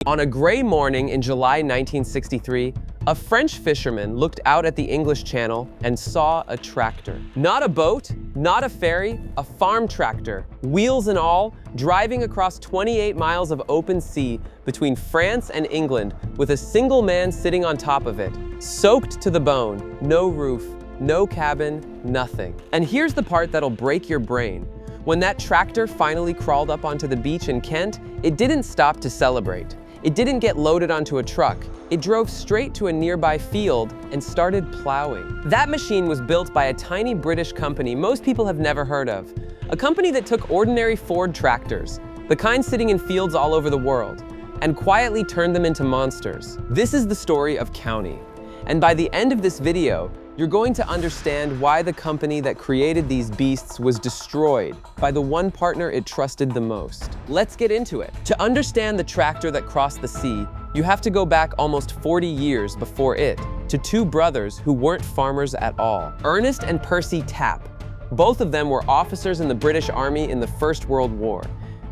On a gray morning in July 1963, a French fisherman looked out at the English Channel and saw a tractor. Not a boat, not a ferry, a farm tractor, wheels and all, driving across 28 miles of open sea between France and England with a single man sitting on top of it, soaked to the bone, no roof, no cabin, nothing. And here's the part that'll break your brain. When that tractor finally crawled up onto the beach in Kent, it didn't stop to celebrate. It didn't get loaded onto a truck. It drove straight to a nearby field and started plowing. That machine was built by a tiny British company most people have never heard of. A company that took ordinary Ford tractors, the kind sitting in fields all over the world, and quietly turned them into monsters. This is the story of County. And by the end of this video, you're going to understand why the company that created these beasts was destroyed by the one partner it trusted the most. Let's get into it. To understand the tractor that crossed the sea, you have to go back almost 40 years before it, to two brothers who weren't farmers at all. Ernest and Percy Tapp. Both of them were officers in the British Army in the First World War.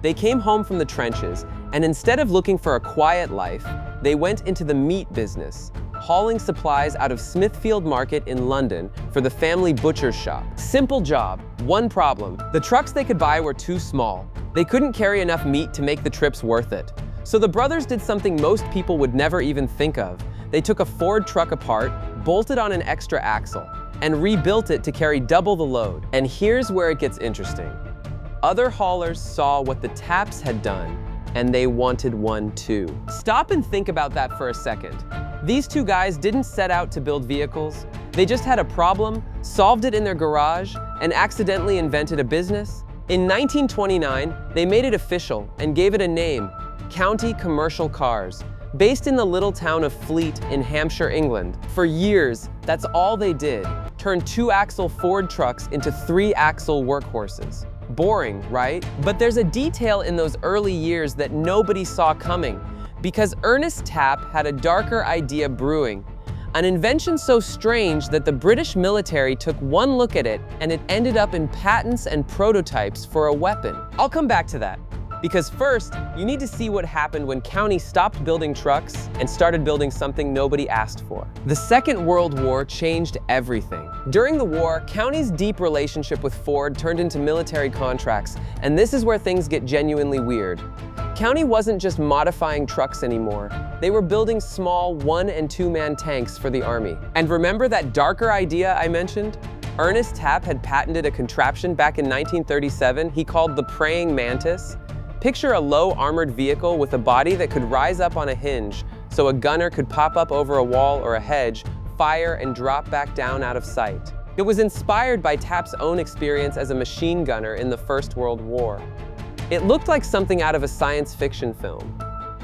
They came home from the trenches, and instead of looking for a quiet life, they went into the meat business, hauling supplies out of Smithfield Market in London for the family butcher's shop. Simple job, one problem. The trucks they could buy were too small. They couldn't carry enough meat to make the trips worth it. So the brothers did something most people would never even think of. They took a Ford truck apart, bolted on an extra axle, and rebuilt it to carry double the load. And here's where it gets interesting. Other haulers saw what the Tapps had done, and they wanted one too. Stop and think about that for a second. These two guys didn't set out to build vehicles. They just had a problem, solved it in their garage, and accidentally invented a business. In 1929, they made it official and gave it a name, County Commercial Cars, based in the little town of Fleet in Hampshire, England. For years, that's all they did, turn two-axle Ford trucks into three-axle workhorses. Boring, right? But there's a detail in those early years that nobody saw coming, because Ernest Tapp had a darker idea brewing, an invention so strange that the British military took one look at it and it ended up in patents and prototypes for a weapon. I'll come back to that, because first, you need to see what happened when County stopped building trucks and started building something nobody asked for. The Second World War changed everything. During the war, County's deep relationship with Ford turned into military contracts, and this is where things get genuinely weird. County wasn't just modifying trucks anymore. They were building small one- and two-man tanks for the Army. And remember that darker idea I mentioned? Ernest Tapp had patented a contraption back in 1937 he called the praying mantis. Picture a low armored vehicle with a body that could rise up on a hinge so a gunner could pop up over a wall or a hedge, fire, and drop back down out of sight. It was inspired by Tapp's own experience as a machine gunner in the First World War. It looked like something out of a science fiction film.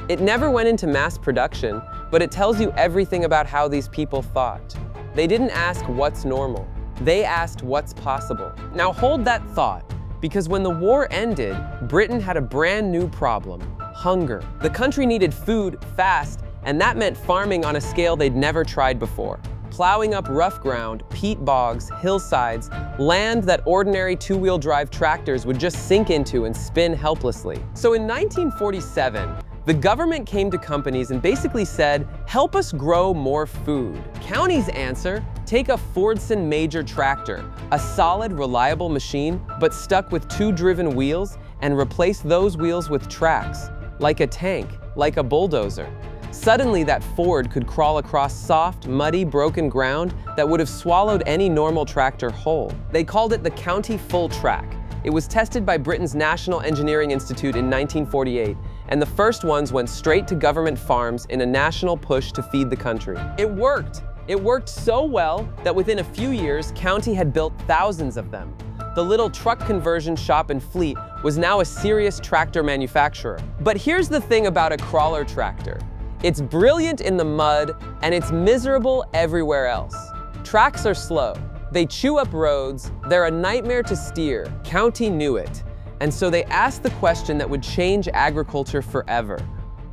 It never went into mass production, but it tells you everything about how these people thought. They didn't ask what's normal. They asked what's possible. Now hold that thought, because when the war ended, Britain had a brand new problem: hunger. The country needed food fast, and that meant farming on a scale they'd never tried before. Plowing up rough ground, peat bogs, hillsides, land that ordinary two-wheel drive tractors would just sink into and spin helplessly. So in 1947, the government came to companies and basically said, help us grow more food. County's answer: take a Fordson Major tractor, a solid, reliable machine, but stuck with two driven wheels, and replace those wheels with tracks, like a tank, like a bulldozer. Suddenly, that Ford could crawl across soft, muddy, broken ground that would have swallowed any normal tractor whole. They called it the County Full Track. It was tested by Britain's National Engineering Institute in 1948, and the first ones went straight to government farms in a national push to feed the country. It worked! It worked so well that within a few years, County had built thousands of them. The little truck conversion shop in Fleet was now a serious tractor manufacturer. But here's the thing about a crawler tractor. It's brilliant in the mud, and it's miserable everywhere else. Tracks are slow. They chew up roads. They're a nightmare to steer. County knew it. And so they asked the question that would change agriculture forever.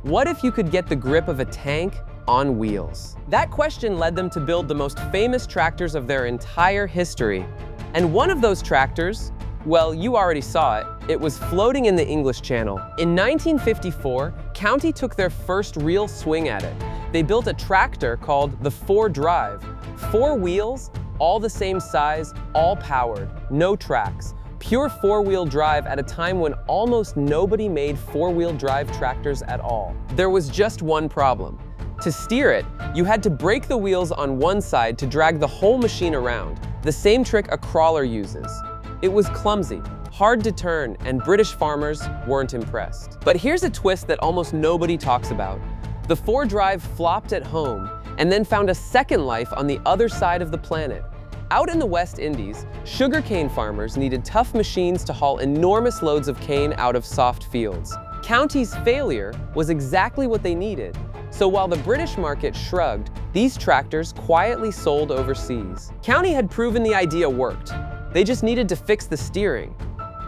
What if you could get the grip of a tank on wheels? That question led them to build the most famous tractors of their entire history. And one of those tractors Well, you already saw it. It was floating in the English Channel. In 1954, County took their first real swing at it. They built a tractor called the 4-drive. 4 wheels, all the same size, all powered, no tracks. Pure 4-wheel drive at a time when almost nobody made 4-wheel drive tractors at all. There was just one problem. To steer it, you had to break the wheels on one side to drag the whole machine around, the same trick a crawler uses. It was clumsy, hard to turn, and British farmers weren't impressed. But here's a twist that almost nobody talks about. The 4-drive flopped at home and then found a second life on the other side of the planet. Out in the West Indies, sugarcane farmers needed tough machines to haul enormous loads of cane out of soft fields. County's failure was exactly what they needed. So while the British market shrugged, these tractors quietly sold overseas. County had proven the idea worked. They just needed to fix the steering.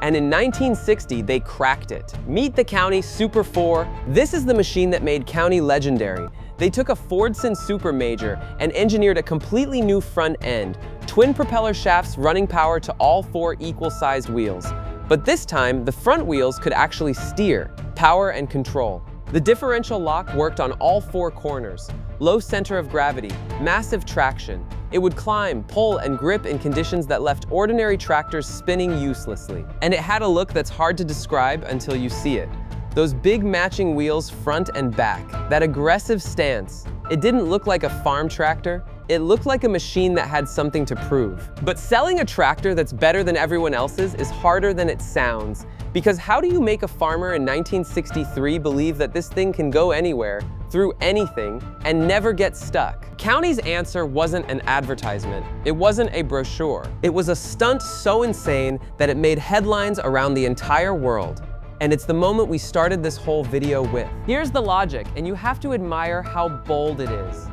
And in 1960, they cracked it. Meet the County Super 4. This is the machine that made County legendary. They took a Fordson Super Major and engineered a completely new front end, twin propeller shafts running power to all 4 equal-sized wheels. But this time, the front wheels could actually steer, power, and control. The differential lock worked on all 4 corners. Low center of gravity, massive traction. It would climb, pull, and grip in conditions that left ordinary tractors spinning uselessly. And it had a look that's hard to describe until you see it. Those big matching wheels front and back, that aggressive stance. It didn't look like a farm tractor. It looked like a machine that had something to prove. But selling a tractor that's better than everyone else's is harder than it sounds. Because how do you make a farmer in 1963 believe that this thing can go anywhere, through anything, and never get stuck? County's answer wasn't an advertisement. It wasn't a brochure. It was a stunt so insane that it made headlines around the entire world. And it's the moment we started this whole video with. Here's the logic, and you have to admire how bold it is.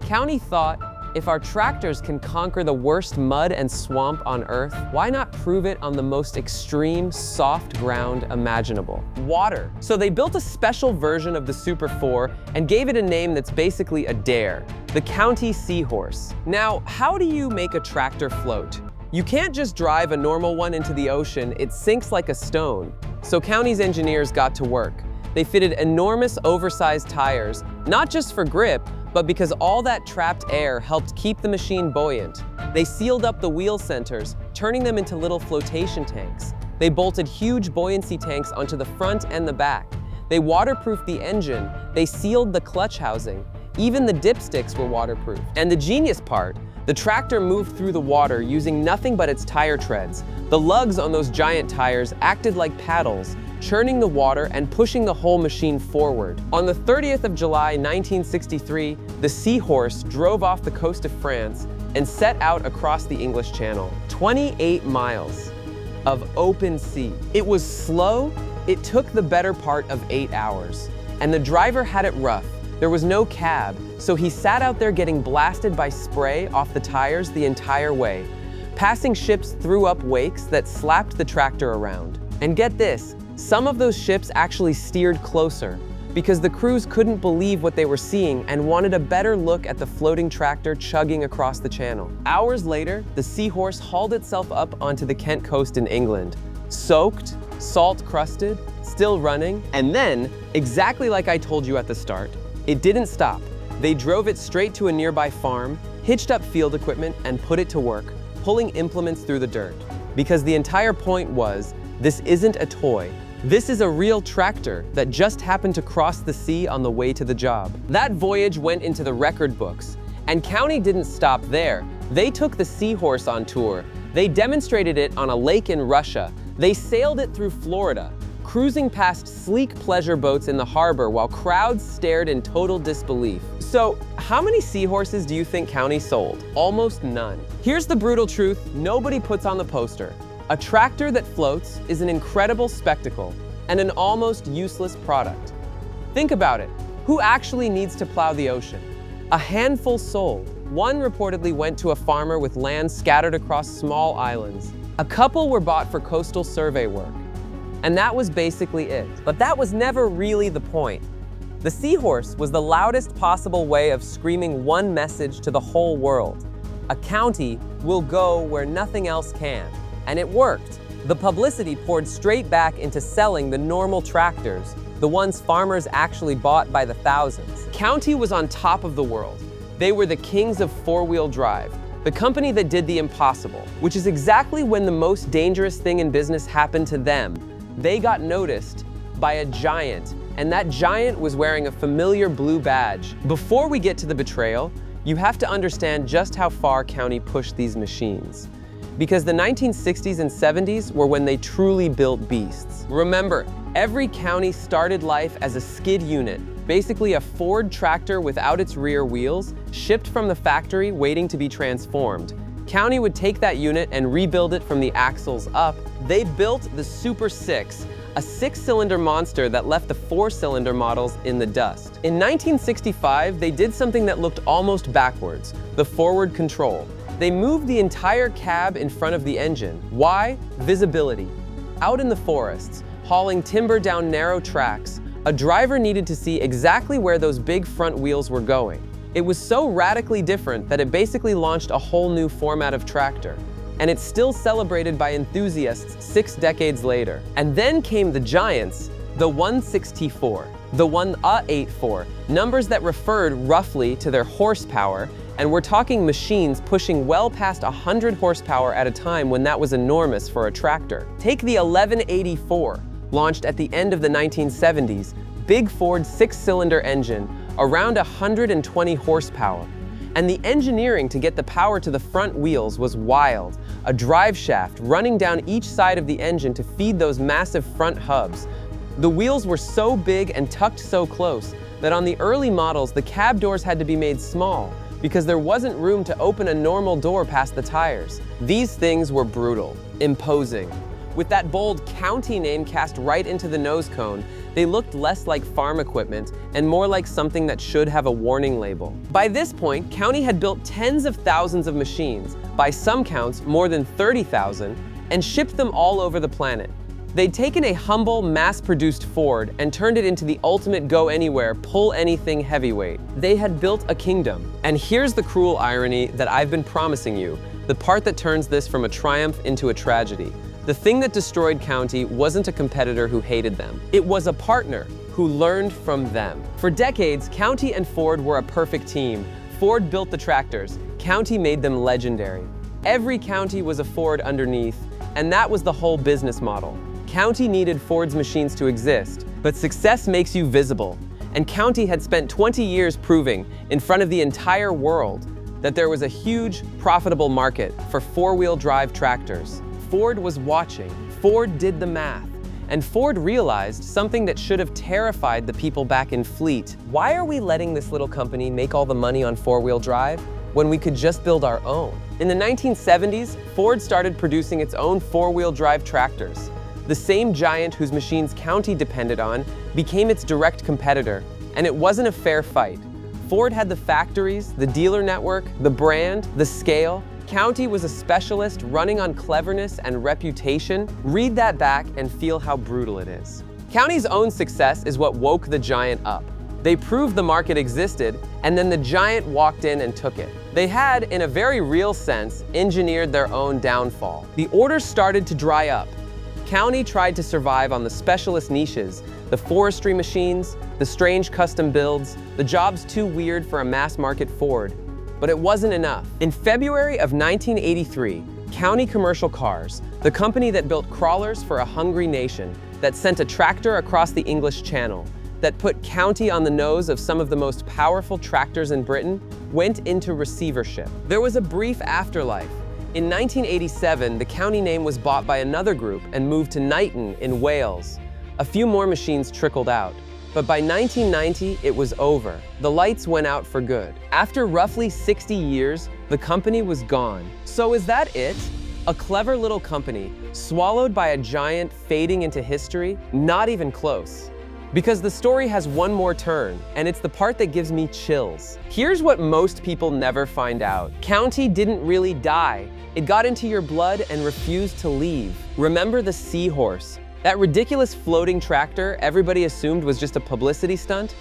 County thought, if our tractors can conquer the worst mud and swamp on Earth, why not prove it on the most extreme, soft ground imaginable? Water. So they built a special version of the Super 4 and gave it a name that's basically a dare, the County Seahorse. Now, how do you make a tractor float? You can't just drive a normal one into the ocean, it sinks like a stone. So County's engineers got to work. They fitted enormous oversized tires, not just for grip, but because all that trapped air helped keep the machine buoyant. They sealed up the wheel centers, turning them into little flotation tanks. They bolted huge buoyancy tanks onto the front and the back. They waterproofed the engine. They sealed the clutch housing. Even the dipsticks were waterproof. And the genius part, the tractor moved through the water using nothing but its tire treads. The lugs on those giant tires acted like paddles, churning the water and pushing the whole machine forward. On the 30th of July, 1963, the Seahorse drove off the coast of France and set out across the English Channel. 28 miles of open sea. It was slow. It took the better part of 8 hours. And the driver had it rough. There was no cab, so he sat out there getting blasted by spray off the tires the entire way. Passing ships threw up wakes that slapped the tractor around. And get this, some of those ships actually steered closer because the crews couldn't believe what they were seeing and wanted a better look at the floating tractor chugging across the channel. Hours later, the Seahorse hauled itself up onto the Kent coast in England, soaked, salt-crusted, still running, and then, exactly like I told you at the start, it didn't stop. They drove it straight to a nearby farm, hitched up field equipment, and put it to work, pulling implements through the dirt. Because the entire point was, this isn't a toy. This is a real tractor that just happened to cross the sea on the way to the job. That voyage went into the record books, and County didn't stop there. They took the Seahorse on tour. They demonstrated it on a lake in Russia. They sailed it through Florida, cruising past sleek pleasure boats in the harbor while crowds stared in total disbelief. So, how many Seahorses do you think County sold? Almost none. Here's the brutal truth nobody puts on the poster. A tractor that floats is an incredible spectacle and an almost useless product. Think about it. Who actually needs to plow the ocean? A handful sold. One reportedly went to a farmer with land scattered across small islands. A couple were bought for coastal survey work. And that was basically it. But that was never really the point. The Seahorse was the loudest possible way of screaming one message to the whole world. A county will go where nothing else can. And it worked. The publicity poured straight back into selling the normal tractors, the ones farmers actually bought by the thousands. County was on top of the world. They were the kings of four-wheel drive, the company that did the impossible, which is exactly when the most dangerous thing in business happened to them. They got noticed by a giant, and that giant was wearing a familiar blue badge. Before we get to the betrayal, you have to understand just how far County pushed these machines. Because the 1960s and 70s were when they truly built beasts. Remember, every County started life as a skid unit, basically a Ford tractor without its rear wheels, shipped from the factory waiting to be transformed. County would take that unit and rebuild it from the axles up. They built the Super 6, a 6-cylinder monster that left the 4-cylinder models in the dust. In 1965, they did something that looked almost backwards, the forward control. They moved the entire cab in front of the engine. Why? Visibility. Out in the forests, hauling timber down narrow tracks, a driver needed to see exactly where those big front wheels were going. It was so radically different that it basically launched a whole new format of tractor. And it's still celebrated by enthusiasts 6 decades later. And then came the giants, the 164, the 184, numbers that referred roughly to their horsepower, and we're talking machines pushing well past 100 horsepower at a time when that was enormous for a tractor. Take the 1184, launched at the end of the 1970s, big Ford 6-cylinder engine, around 120 horsepower. And the engineering to get the power to the front wheels was wild. A drive shaft running down each side of the engine to feed those massive front hubs. The wheels were so big and tucked so close that on the early models, the cab doors had to be made small because there wasn't room to open a normal door past the tires. These things were brutal, imposing. With that bold County name cast right into the nose cone, they looked less like farm equipment and more like something that should have a warning label. By this point, County had built tens of thousands of machines, by some counts more than 30,000, and shipped them all over the planet. They'd taken a humble, mass-produced Ford and turned it into the ultimate go-anywhere, pull-anything heavyweight. They had built a kingdom. And here's the cruel irony that I've been promising you, the part that turns this from a triumph into a tragedy. The thing that destroyed County wasn't a competitor who hated them. It was a partner who learned from them. For decades, County and Ford were a perfect team. Ford built the tractors. County made them legendary. Every County was a Ford underneath, and that was the whole business model. County needed Ford's machines to exist, but success makes you visible. And County had spent 20 years proving, in front of the entire world, that there was a huge, profitable market for four-wheel drive tractors. Ford was watching. Ford did the math. And Ford realized something that should have terrified the people back in Fleet. Why are we letting this little company make all the money on four-wheel drive when we could just build our own? In the 1970s, Ford started producing its own four-wheel drive tractors. The same giant whose machines County depended on became its direct competitor, and it wasn't a fair fight. Ford had the factories, the dealer network, the brand, the scale. County was a specialist running on cleverness and reputation. Read that back and feel how brutal it is. County's own success is what woke the giant up. They proved the market existed, and then the giant walked in and took it. They had, in a very real sense, engineered their own downfall. The orders started to dry up. County tried to survive on the specialist niches, the forestry machines, the strange custom builds, the jobs too weird for a mass-market Ford. But it wasn't enough. In February of 1983, County Commercial Cars, the company that built crawlers for a hungry nation, that sent a tractor across the English Channel, that put County on the nose of some of the most powerful tractors in Britain, went into receivership. There was a brief afterlife. In 1987, the County name was bought by another group and moved to Knighton in Wales. A few more machines trickled out. But by 1990, it was over. The lights went out for good. After roughly 60 years, the company was gone. So is that it? A clever little company, swallowed by a giant fading into history? Not even close. Because the story has one more turn, and it's the part that gives me chills. Here's what most people never find out. County didn't really die. It got into your blood and refused to leave. Remember the Seahorse? That ridiculous floating tractor everybody assumed was just a publicity stunt?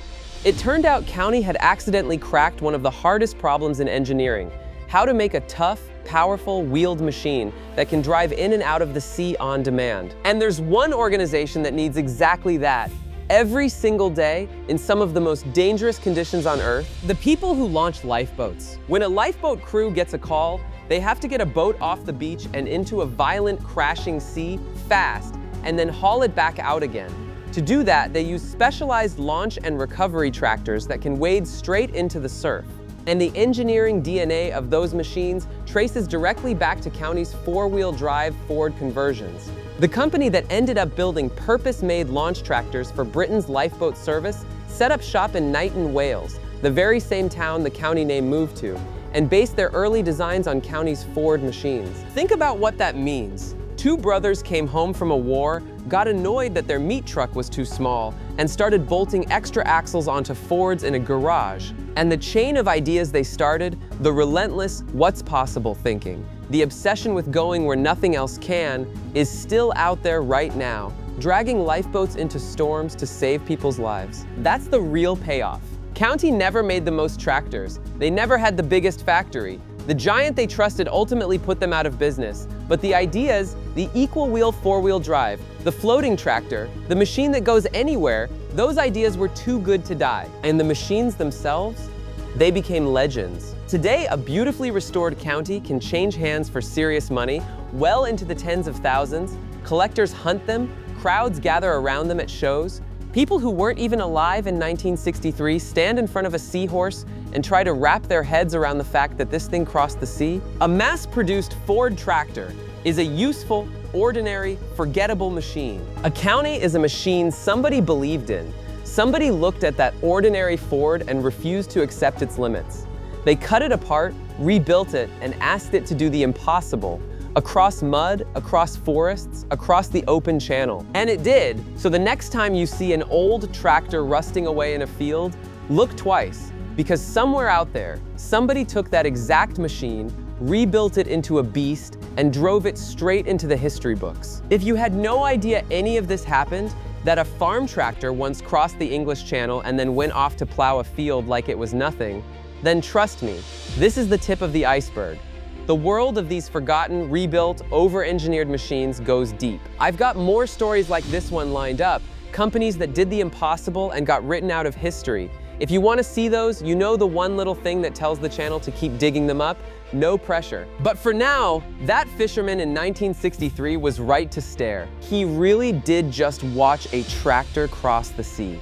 It turned out County had accidentally cracked one of the hardest problems in engineering: how to make a tough, powerful, wheeled machine that can drive in and out of the sea on demand. And there's one organization that needs exactly that. Every single day, in some of the most dangerous conditions on Earth, the people who launch lifeboats. When a lifeboat crew gets a call, they have to get a boat off the beach and into a violent, crashing sea fast, and then haul it back out again. To do that, they use specialized launch and recovery tractors that can wade straight into the surf. And the engineering DNA of those machines traces directly back to County's four-wheel drive Ford conversions. The company that ended up building purpose-made launch tractors for Britain's lifeboat service set up shop in Knighton, Wales, the very same town the County name moved to, and based their early designs on County's Ford machines. Think about what that means. Two brothers came home from a war, got annoyed that their meat truck was too small, and started bolting extra axles onto Fords in a garage. And the chain of ideas they started, the relentless what's possible thinking, the obsession with going where nothing else can, is still out there right now, dragging lifeboats into storms to save people's lives. That's the real payoff. County never made the most tractors. They never had the biggest factory. The giant they trusted ultimately put them out of business. But the ideas, the equal-wheel four-wheel drive, the floating tractor, the machine that goes anywhere, those ideas were too good to die. And the machines themselves, they became legends. Today, a beautifully restored County can change hands for serious money, well into the tens of thousands. Collectors hunt them, crowds gather around them at shows. People who weren't even alive in 1963 stand in front of a Seahorse and try to wrap their heads around the fact that this thing crossed the sea. A mass-produced Ford tractor is a useful, ordinary, forgettable machine. A County is a machine somebody believed in. Somebody looked at that ordinary Ford and refused to accept its limits. They cut it apart, rebuilt it, and asked it to do the impossible. Across mud, across forests, across the open channel. And it did. So the next time you see an old tractor rusting away in a field, look twice. Because somewhere out there, somebody took that exact machine, rebuilt it into a beast, and drove it straight into the history books. If you had no idea any of this happened, that a farm tractor once crossed the English Channel and then went off to plow a field like it was nothing, then trust me, this is the tip of the iceberg. The world of these forgotten, rebuilt, over-engineered machines goes deep. I've got more stories like this one lined up, companies that did the impossible and got written out of history. If you want to see those, you know the one little thing that tells the channel to keep digging them up? No pressure. But for now, that fisherman in 1963 was right to stare. He really did just watch a tractor cross the sea.